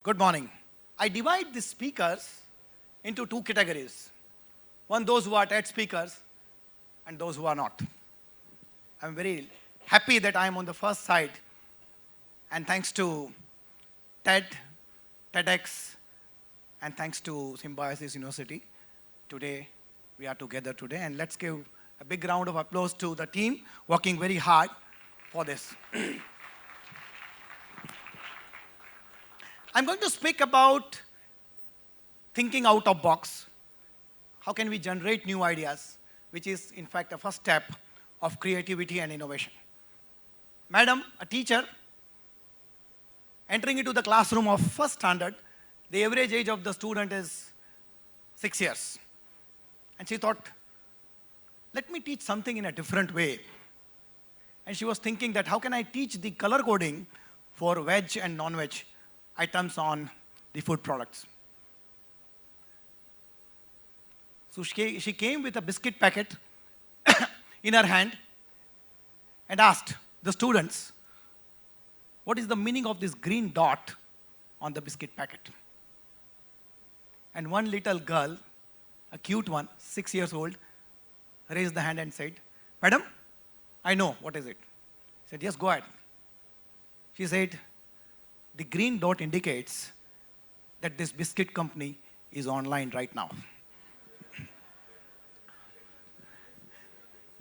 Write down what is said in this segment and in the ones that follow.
Good morning. I divide the speakers into two categories. One, those who are TED speakers, and those who are not. I'm very happy that I'm on the first side, and thanks to TED, TEDx, and thanks to Symbiosis University, today we are together today, and let's give a big round of applause to the team working very hard for this. I'm going to speak about thinking out of box. How can we generate new ideas, which is in fact a first step of creativity and innovation. Madam, a teacher, entering into the classroom of first standard, the average age of the student is 6 years. And she thought, let me teach something in a different way. And she was thinking that how can I teach the color coding for veg and non-veg items on the food products. So she came with a biscuit packet in her hand and asked the students, what is the meaning of this green dot on the biscuit packet? And one little girl, a cute one, 6 years old, raised the hand and said, Madam, I know, what is it? I said, yes, go ahead. She said, the green dot indicates that this biscuit company is online right now.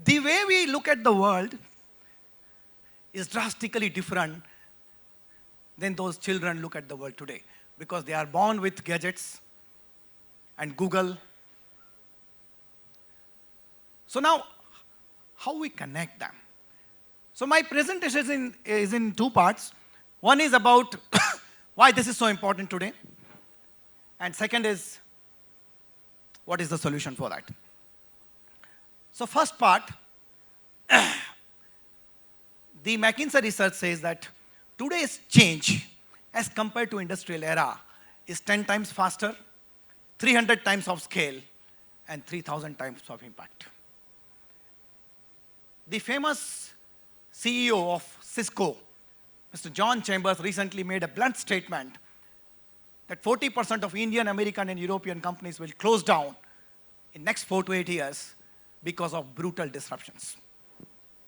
The way we look at the world is drastically different than those children look at the world today, because they are born with gadgets and Google. So now, how we connect them? So my presentation is in two parts. One is about why this is so important today. And second is, what is the solution for that? So first part, the McKinsey research says that today's change as compared to industrial era is 10 times faster, 300 times of scale, and 3,000 times of impact. The famous CEO of Cisco, Mr. John Chambers, recently made a blunt statement that 40% of Indian, American, and European companies will close down in next 4 to 8 years because of brutal disruptions.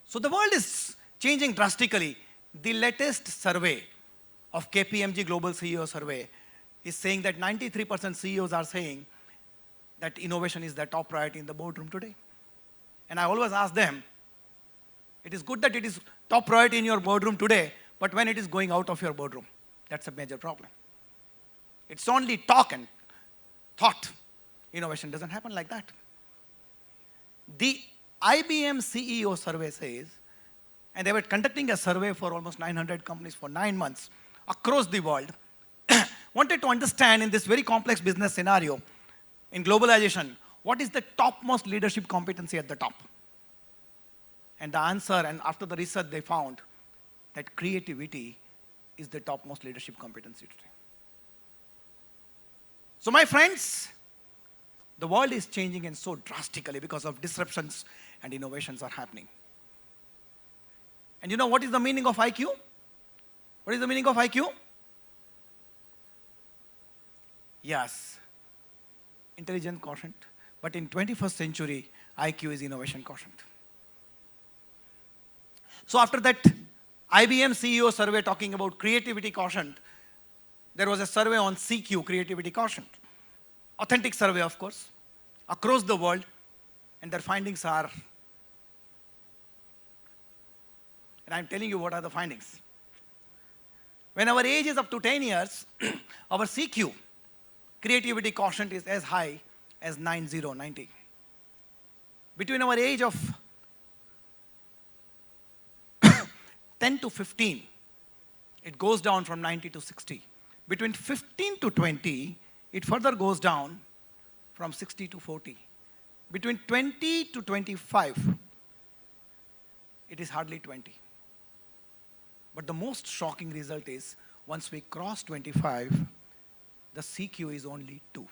So the world is changing drastically. The latest survey of KPMG Global CEO Survey is saying that 93% CEOs are saying that innovation is their top priority in the boardroom today. And I always ask them, it is good that it is top priority in your boardroom today, but when it is going out of your boardroom, that's a major problem. It's only talk and thought. Innovation doesn't happen like that. The IBM CEO survey says, and they were conducting a survey for almost 900 companies for 9 months across the world, wanted to understand in this very complex business scenario, in globalization, what is the topmost leadership competency at the top? And the answer, and after the research they found, that creativity is the topmost leadership competency today. So my friends, the world is changing and so drastically because of disruptions and innovations are happening. And you know what is the meaning of IQ? What is the meaning of IQ? Yes, intelligence quotient, but in 21st century, IQ is innovation quotient. So after that IBM CEO survey talking about creativity quotient, there was a survey on CQ, creativity quotient. Authentic survey, of course, across the world, and their findings are, and I'm telling you what are the findings. When our age is up to 10 years, our CQ, creativity quotient, is as high as 90. Between our age of 10 to 15, it goes down from 90 to 60. Between 15 to 20, it further goes down from 60 to 40. Between 20 to 25, it is hardly 20. But the most shocking result is, once we cross 25, the CQ is only 2.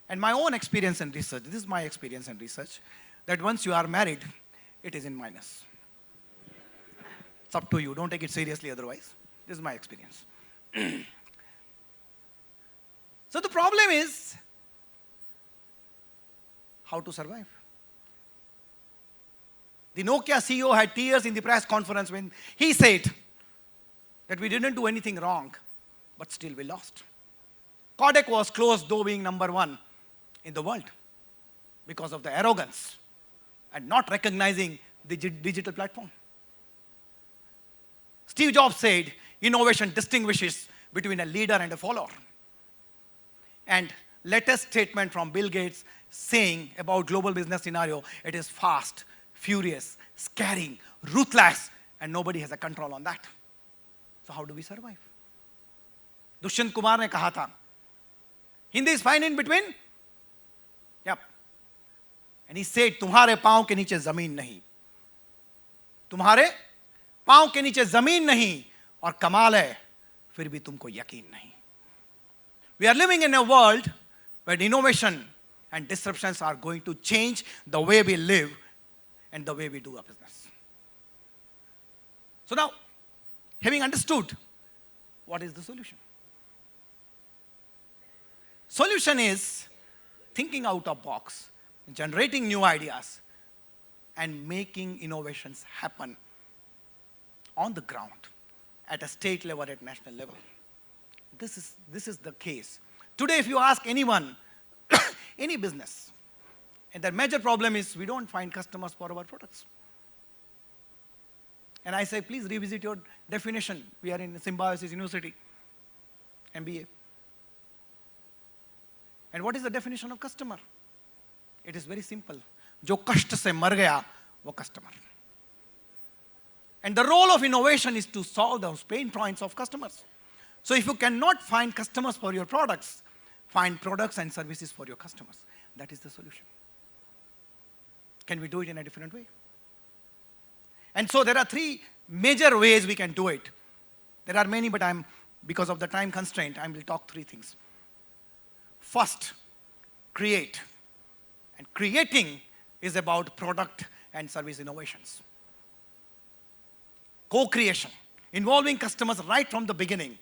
And my own experience and research, this is my experience and research, that once you are married, it is in minus. It's up to you. Don't take it seriously otherwise. This is my experience. So the problem is how to survive. The Nokia CEO had tears in the press conference when he said that we didn't do anything wrong, but still we lost. Kodak was close, though being number one in the world because of the arrogance and not recognizing the digital platform. Steve Jobs said, innovation distinguishes between a leader and a follower. And latest statement from Bill Gates saying about global business scenario, it is fast, furious, scaring, ruthless, and nobody has a control on that. So how do we survive? Dushyant Kumar ne kaha tha, Hindi is fine in between? Yep. And he said, तुम्हारे पांव के नीचे जमीन नहीं, तुम्हारे पांव के नीचे जमीन नहीं, और कमाल है फिर भी तुमको यकीन नहीं. We are living in a world where innovation and disruptions are going to change the way we live and the way we do our business. So now, having understood, what is the solution? Solution is thinking out of box, generating new ideas, and making innovations happen on the ground, at a state level, at national level. This is the case. Today, if you ask anyone, any business, and the major problem is we don't find customers for our products. And I say, please revisit your definition. We are in Symbiosis University, MBA. And what is the definition of customer? It is very simple. जो कष्ट से मर गया, वो customer. And the role of innovation is to solve those pain points of customers. So if you cannot find customers for your products, find products and services for your customers. That is the solution. Can we do it in a different way? And so there are three major ways we can do it. There are many, but because of the time constraint, I will talk three things. First, create. And creating is about product and service innovations. Co-creation, involving customers right from the beginning.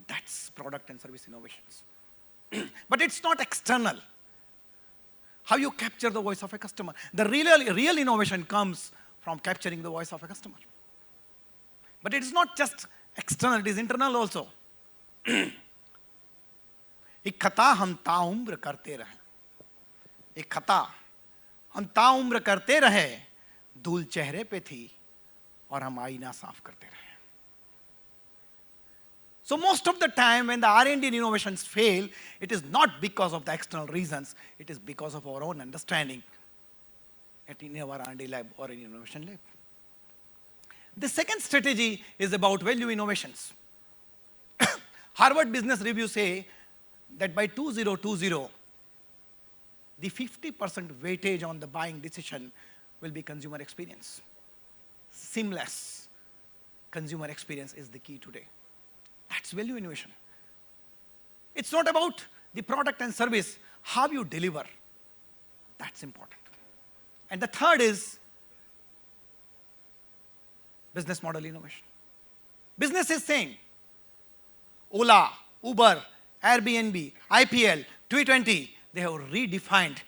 That's product and service innovations. But it's not external. How you capture the voice of a customer. The real innovation comes from capturing the voice of a customer. But it is not just external, it is internal also. एक खता हम ताउम्र करते रहे, एक खता हम ताउम्र करते रहे, धूल चेहरे पे थी और हम आईना साफ करते रहे. So most of the time when the R&D and innovations fail, it is not because of the external reasons, it is because of our own understanding in our R&D lab or in innovation lab. The second strategy is about value innovations. Harvard Business Review say that by 2020, the 50% weightage on the buying decision will be consumer experience. Seamless consumer experience is the key today. That's value innovation. It's not about the product and service, how you deliver. That's important. And the third is business model innovation. Business is saying, Ola, Uber, Airbnb, IPL, T20, they have redefined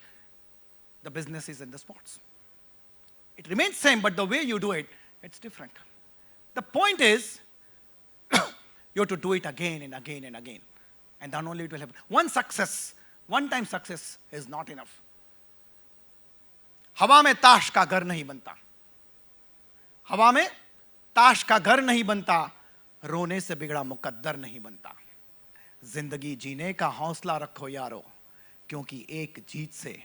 the businesses and the sports. It remains same, but the way you do it, it's different. The point is, you have to do it again and again and again. And then only it will happen. One-time success is not enough. हवा में ताश का घर नहीं बनता. हवा में ताश का घर नहीं बनता, रोने से बिगड़ा मुकद्दर नहीं बनता. जिंदगी जीने का हौसला रखो यारो, क्योंकि एक जीत से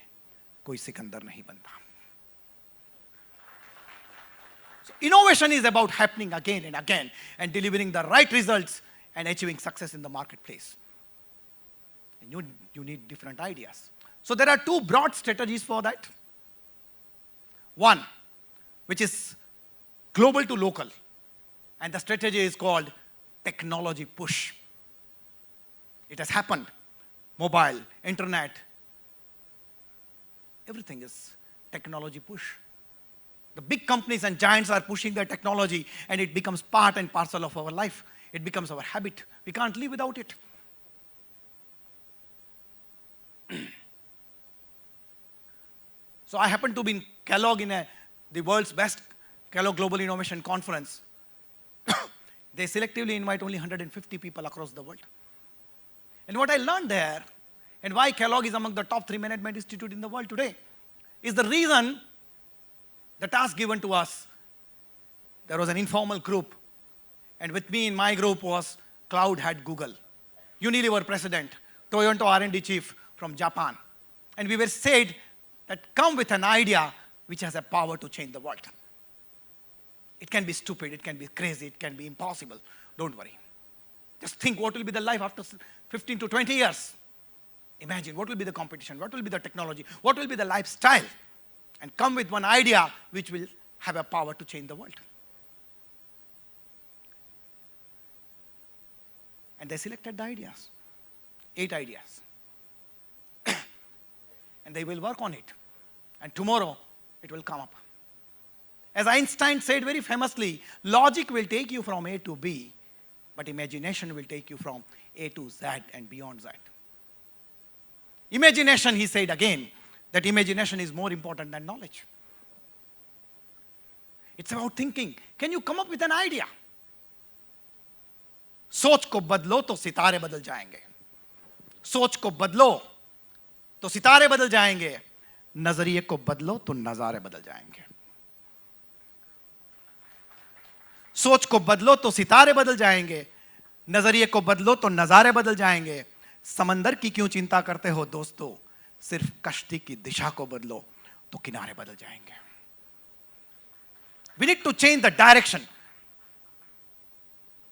कोई सिकंदर नहीं बनता. So innovation is about happening again and again and delivering the right results and achieving success in the marketplace. And you need different ideas. So there are two broad strategies for that. One, which is global to local. And the strategy is called technology push. It has happened. Mobile, internet, everything is technology push. The big companies and giants are pushing their technology and it becomes part and parcel of our life. It becomes our habit. We can't live without it. So I happened to be in Kellogg in the world's best Kellogg Global Innovation Conference. They selectively invite only 150 people across the world. And what I learned there, and why Kellogg is among the top 3 management institutes in the world today, is the reason the task given to us. There was an informal group, and with me in my group was Cloud head Google, Unilever president, Toyota R&D chief from Japan. And we were said that come with an idea which has a power to change the world. It can be stupid, it can be crazy, it can be impossible. Don't worry. Just think what will be the life after 15 to 20 years. Imagine what will be the competition, what will be the technology, what will be the lifestyle, and come with one idea which will have a power to change the world. And they selected the ideas, 8 ideas. And they will work on it. And tomorrow, it will come up. As Einstein said very famously, logic will take you from A to B, but imagination will take you from A to Z and beyond Z. Imagination, he said again, that imagination is more important than knowledge. It's about thinking. Can you come up with an idea? सोच को बदलो तो सितारे बदल जाएंगे. सोच को बदलो तो सितारे बदल जाएंगे. नजरिए को बदलो तो नजारे बदल जाएंगे. सोच को बदलो तो सितारे बदल जाएंगे. नजरिए को बदलो तो नजारे बदल जाएंगे. समंदर की क्यों चिंता करते हो दोस्तों, सिर्फ कश्ती की दिशा को बदलो तो किनारे बदल जाएंगे. We need to change the direction.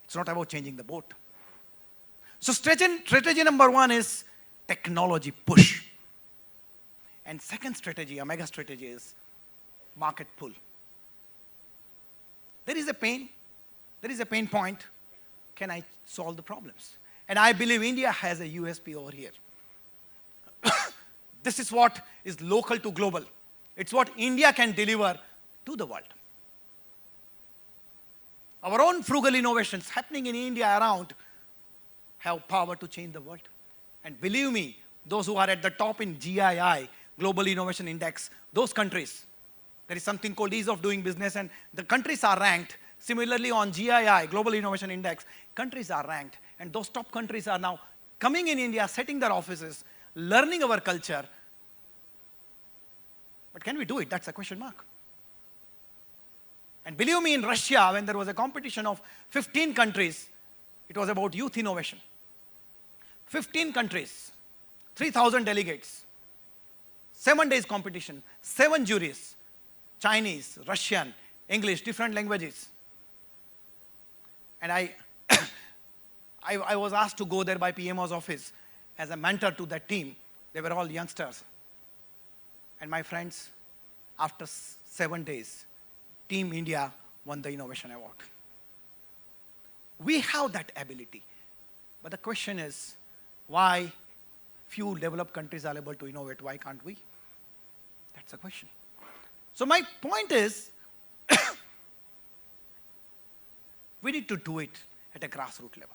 It's not about changing the boat. So strategy number 1 is technology push. And second strategy, a mega strategy, is market pull. There is a pain point. Can I solve the problems? And I believe India has a USP over here. This is what is local to global. It's what India can deliver to the world. Our own frugal innovations happening in India around have power to change the world. And believe me, those who are at the top in GII, Global Innovation Index, those countries, there is something called ease of doing business, and the countries are ranked. Similarly, on GII, Global Innovation Index, countries are ranked. And those top countries are now coming in India, setting their offices, learning our culture. But can we do it? That's a question mark. And believe me, in Russia, when there was a competition of 15 countries, it was about youth innovation. 15 countries, 3,000 delegates, 7 days competition, 7 juries, Chinese, Russian, English, different languages. And I was asked to go there by PMO's office as a mentor to that team. They were all youngsters. And my friends, after 7 days, Team India won the Innovation Award. We have that ability. But the question is, why few developed countries are able to innovate? Why can't we? That's the question. So my point is, we need to do it at a grassroots level.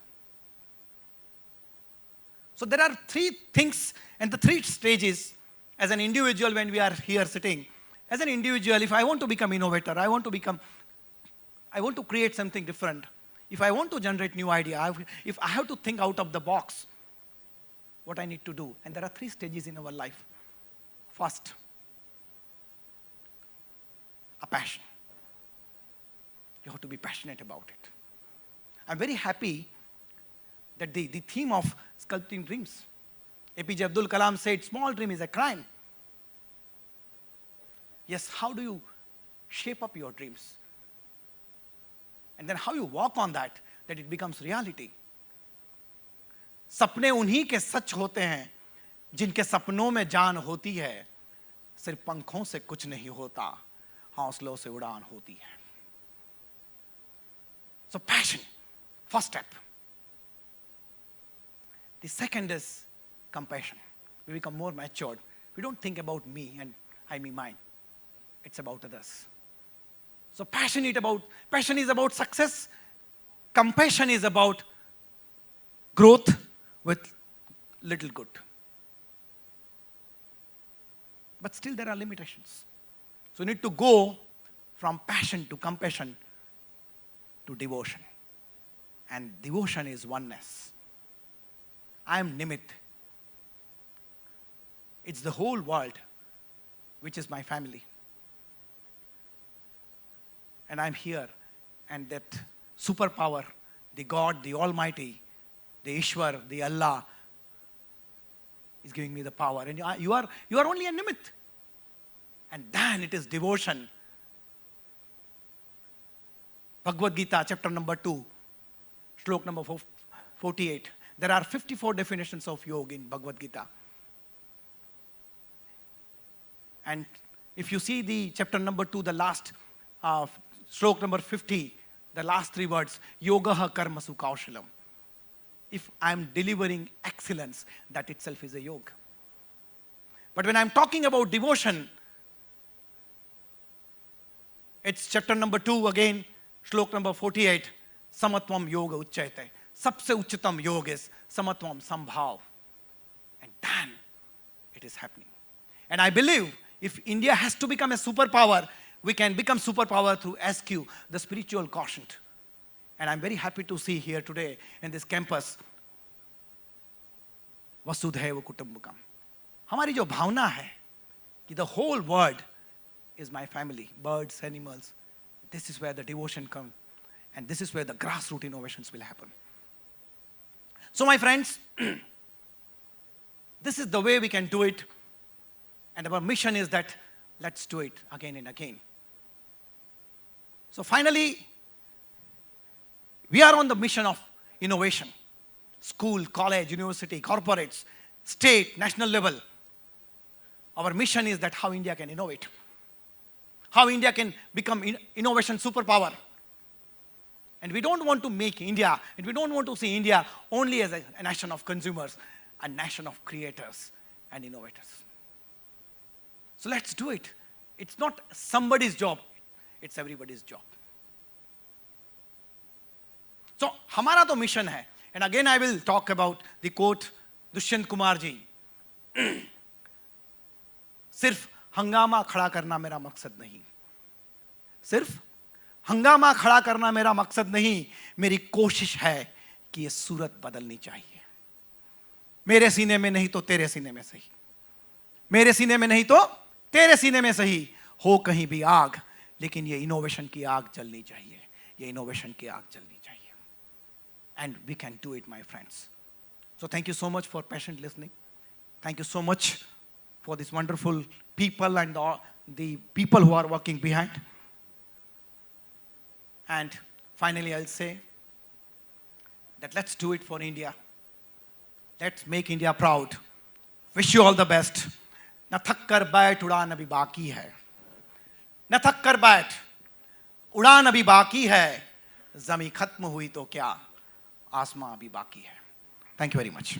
So there are 3 things and the 3 stages as an individual when we are here sitting. As an individual, if I want to become innovator, I want to create something different. If I want to generate new idea, if I have to think out of the box, what I need to do. And there are 3 stages in our life. First, a passion. You have to be passionate about it. I'm very happy that the theme of sculpting dreams. APJ Abdul Kalam said, small dream is a crime. Yes, how do you shape up your dreams? And then how you walk on that it becomes reality. सपने उन्हीं के सच होते हैं जिनके सपनों में जान होती है. सिर्फ पंखों से कुछ नहीं होता, हौसलों से उड़ान होती है. So passion, first step. The second is compassion. We become more matured. We don't think about me and I, me, mine. It's about others. So passion is about success, Compassion is about growth with little good. But still there are limitations. So you need to go from passion to compassion to devotion. And devotion is oneness. I am Nimit. It's the whole world which is my family. And I'm here, and that superpower, the God, the Almighty, the Ishwar, the Allah, is giving me the power. And you are only a Nimit. And then it is devotion. Bhagavad Gita, chapter number 2, shlok number 48. There are 54 definitions of yoga in Bhagavad Gita. And if you see the chapter number 2, the last shlok number 50, the last 3 words, yogaha karmasu kaushalam. If I'm delivering excellence, that itself is a yoga. But when I'm talking about devotion, it's chapter number 2 again, shlok number 48, samatvam yoga uchchayate. Sabse uchitam yoga is samatvam sambhav. And then it is happening. And I believe if India has to become a superpower, we can become superpower through SQ, the spiritual quotient. And I'm very happy to see here today in this campus, Vasudhaiva Kutumbakam. हमारी जो भावना है कि the whole world is my family, birds, animals. This is where the devotion comes, and this is where the grassroots innovations will happen. So my friends, this is the way we can do it, and our mission is that let's do it again and again. So finally, we are on the mission of innovation. School, college, university, corporates, state, national level. Our mission is that how India can innovate. How India can become innovation superpower. And we don't want to make India, and we don't want to see India only as a nation of consumers, a nation of creators and innovators. So let's do it. It's not somebody's job, it's everybody's job. So, हमारा तो mission है. And again I will talk about the quote Dushyant Kumar ji. सिर्फ हंगामा खड़ा करना मेरा मकसद नहीं. सिर्फ हंगामा खड़ा करना मेरा मकसद नहीं. मेरी कोशिश है कि ये सूरत बदलनी चाहिए. मेरे सीने में नहीं तो तेरे सीने में सही. मेरे सीने में नहीं तो तेरे सीने में सही. हो कहीं भी आग, लेकिन ये इनोवेशन की आग जलनी चाहिए. ये इनोवेशन की आग जलनी चाहिए. And we can do it, my friends. So thank you so much for patient listening. Thank you so much for these wonderful people and the people who are working behind. And finally, I'll say that let's do it for India. Let's make India proud. Wish you all the best. न थक कर बैठ, उड़ान अभी बाकी है. न थक कर बैठ, उड़ान अभी बाकी है. ज़मीं खत्म हुई तो क्या, आसमां अभी बाकी है. Thank you very much.